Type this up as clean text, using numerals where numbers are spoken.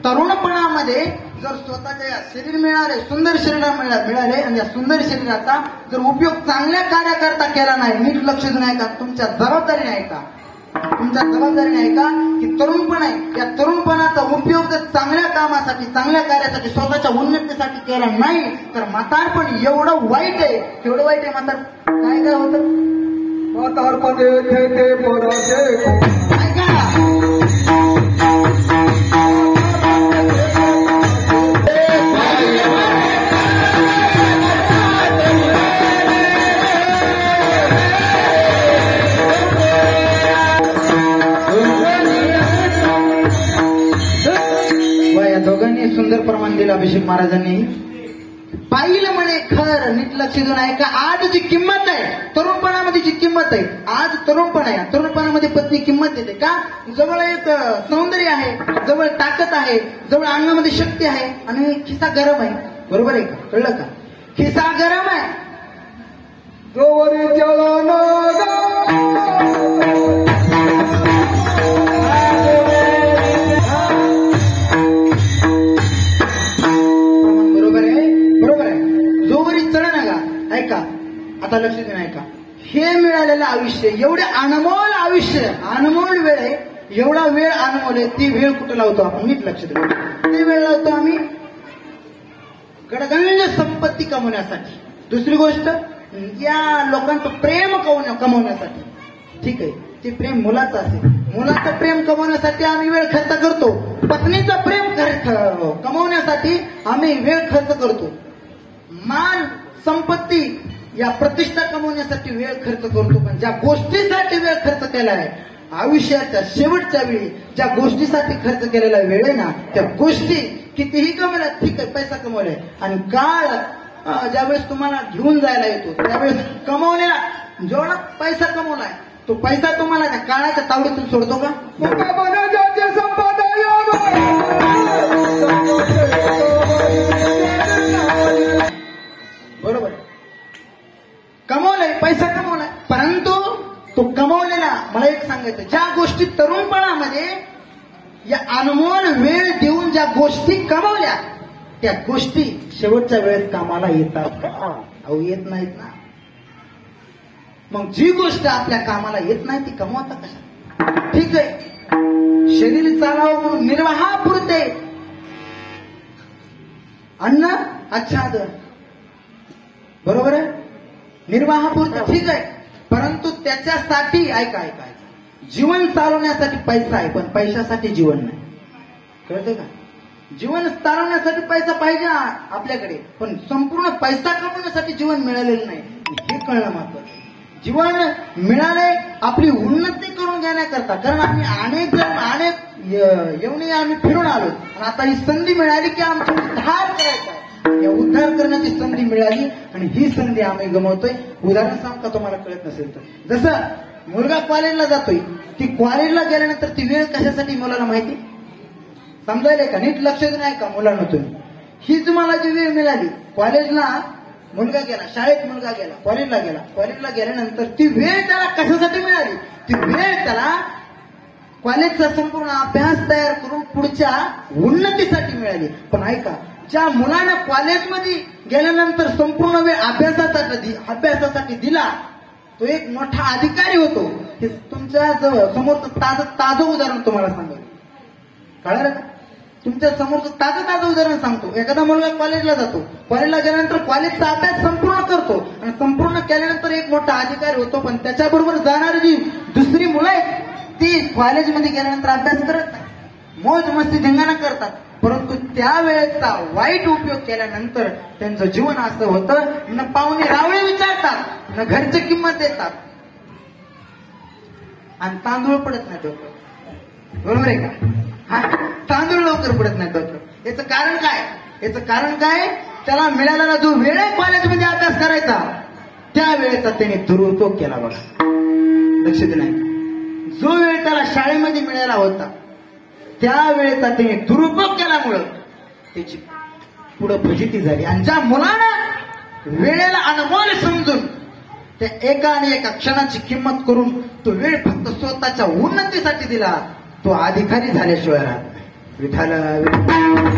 तरुणपणामध्ये जर स्वतःच्या शरीर मिळाले, सुंदर शरीर मिळाले आणि या सुंदर शरीराचा जर उपयोग चांगल्या कार्याकरता केला नाही, नीट लक्ष देऊन आहे का, तुमच्या जबाबदारीने आहे का, तुमच्या जबाबदारीने आहे का की तरुणपण आहे, या तरुणपणाचा उपयोग जर चांगल्या कामासाठी, चांगल्या कार्यासाठी, स्वतःच्या उन्नतीसाठी केला नाही तर म्हातारपण एवढं वाईट आहे, केवढं वाईट आहे म्हातार. काय काय होतं म्हातारपण येते सुंदर प्रमाण दिलं अभिषेक महाराजांनी. पाहिलं म्हणे खर, नीट लक्ष देऊन आहे का, आज जी किंमत आहे तरुणपणामध्ये, जी किंमत आहे आज तरुणपण आहे, तरुणपणामध्ये पत्नी किंमत देते का, जवळ एक सौंदर्य आहे, जवळ ताकद आहे, जवळ अंगामध्ये शक्ती आहे आणि खिसा गरम आहे. बरोबर आहे का, कळलं का, खिसा गरम आहे. ऐका आता लक्ष देऊन ऐका, हे मिळालेलं आयुष्य, एवढे अनमोल आयुष्य, अनमोल वेळ आहे, एवढा वेळ अनमोल आहे, ती वेळ कुठं लावतो आपण, नीट लक्ष देऊ, ती वेळ लावतो आम्ही गडगंज संपत्ती कमवण्यासाठी, दुसरी गोष्ट या लोकांचं प्रेम कमवण्यासाठी. ठीक आहे, ते प्रेम मुलाचं असेल, मुलाचं प्रेम कमवण्यासाठी आम्ही वेळ खर्च करतो, पत्नीचं प्रेम कमवण्यासाठी आम्ही वेळ खर्च करतो, मान संपत्ती या प्रतिष्ठा कमवण्यासाठी वेळ खर्च करतो. पण ज्या गोष्टीसाठी वेळ खर्च केला आहे, आयुष्याच्या शेवटच्या वेळी ज्या गोष्टीसाठी खर्च केलेला वेळ आहे ना, त्या गोष्टी कितीही कमवल्या, ठीक आहे पैसा कमवलाय, आणि काळ ज्यावेळेस तुम्हाला घेऊन जायला येतो त्यावेळेस कमवलेला जेवढा पैसा कमवलाय तो पैसा तुम्हाला त्या काळाच्या तावडीतून सोडतो का. बरोबर, कमवलाय, पैसा कमवलाय, परंतु तो कमवलेला, मला एक सांगायचं, ज्या गोष्टी तरुणपणामध्ये या अनमोल वेळ देऊन ज्या गोष्टी कमवल्या त्या गोष्टी शेवटच्या वेळेस कामाला येतात का, अहो येत नाहीत ना. मग जी गोष्ट आपल्या कामाला येत नाही ती कमवता कशा. ठीक आहे, शरीर चालावं म्हणून निर्वाहापुरते अन्न आच्छादन, बरोबर आहे, निर्वाहापुरतं ठीक आहे, परंतु त्याच्यासाठी ऐका, जीवन चालवण्यासाठी पैसा आहे पण पैशासाठी जीवन नाही, कळतं का. जीवन चालवण्यासाठी पैसा पाहिजे आपल्याकडे, पण संपूर्ण पैसा कमवण्यासाठी जीवन मिळालेलं नाही, हे कळणं महत्वाचं. जीवन मिळाले आपली उन्नती करून घेण्याकरता, कारण आम्ही अनेक येऊन आम्ही फिरून आलो आणि आता ही संधी मिळाली की आमचा उद्धार करायचा आहे, या उद्धार करण्याची संधी मिळाली आणि ही संधी आम्ही गमावतोय. उदाहरण सांग का तुम्हाला कळत नसेल तर, जसं मुलगा कॉलेजला जातोय, ती कॉलेजला गेल्यानंतर ती वेळ कशासाठी मुलाला माहिती, समजायला का, नीट लक्ष देऊन आहे का मुलांना तुम्ही, ही तुम्हाला जी वेळ मिळाली, कॉलेजला मुलगा गेला, शाळेत मुलगा गेला, कॉलेजला गेल्यानंतर ती वेळ त्याला कशासाठी मिळाली, ती वेळ त्याला कॉलेजचा संपूर्ण अभ्यास तयार करून पुढच्या उन्नतीसाठी मिळाली. पण ऐका, ज्या मुलानं कॉलेजमध्ये गेल्यानंतर संपूर्ण वेळ अभ्यासासाठी दिला तो एक मोठा अधिकारी होतो. हे तुमच्या समोरचं ताजं उदाहरण तुम्हाला सांगाल, कळलं का, तुमच्या समोरचं ताजं उदाहरण सांगतो. एखादा मुलगा कॉलेजला जातो, कॉलेजला गेल्यानंतर कॉलेजचा अभ्यास संपूर्ण करतो आणि संपूर्ण केल्यानंतर एक मोठा अधिकारी होतो, पण त्याच्याबरोबर जाणारी जी दुसरी मुलं आहेत ती कॉलेजमध्ये गेल्यानंतर अभ्यास करत नाही, मौज मस्ती धिंगाणा करतात, परंतु त्यावेळेचा वाईट उपयोग केल्यानंतर त्यांचं जीवन असं होतं, न पाहुणे रावळे विचारतात, न घरची किंमत देतात आणि तांदूळ पडत नाही डोक्यावर. बरोबर आहे का, हा, तांदूळ लवकर पडत नाही डोक्यावर. याचं कारण काय, त्याला मिळालेला जो वेळ आहे कॉलेजमध्ये अभ्यास करायचा त्या वेळेचा त्याने दुरुपयोग केला. बघा, लक्ष नाही, जो वेळ त्याला शाळेमध्ये मिळाला होता त्या वेळेचा त्याने दुरुपयोग केल्यामुळं त्याची पुढं फजिती झाली. आणि ज्या मुलानं वेळेला अनमोल समजून त्या एका क्षणाची किंमत करून तो वेळ फक्त स्वतःच्या उन्नतीसाठी दिला, तो अधिकारी झाल्याशिवाय राहत नाही. विठाला विठ्ठल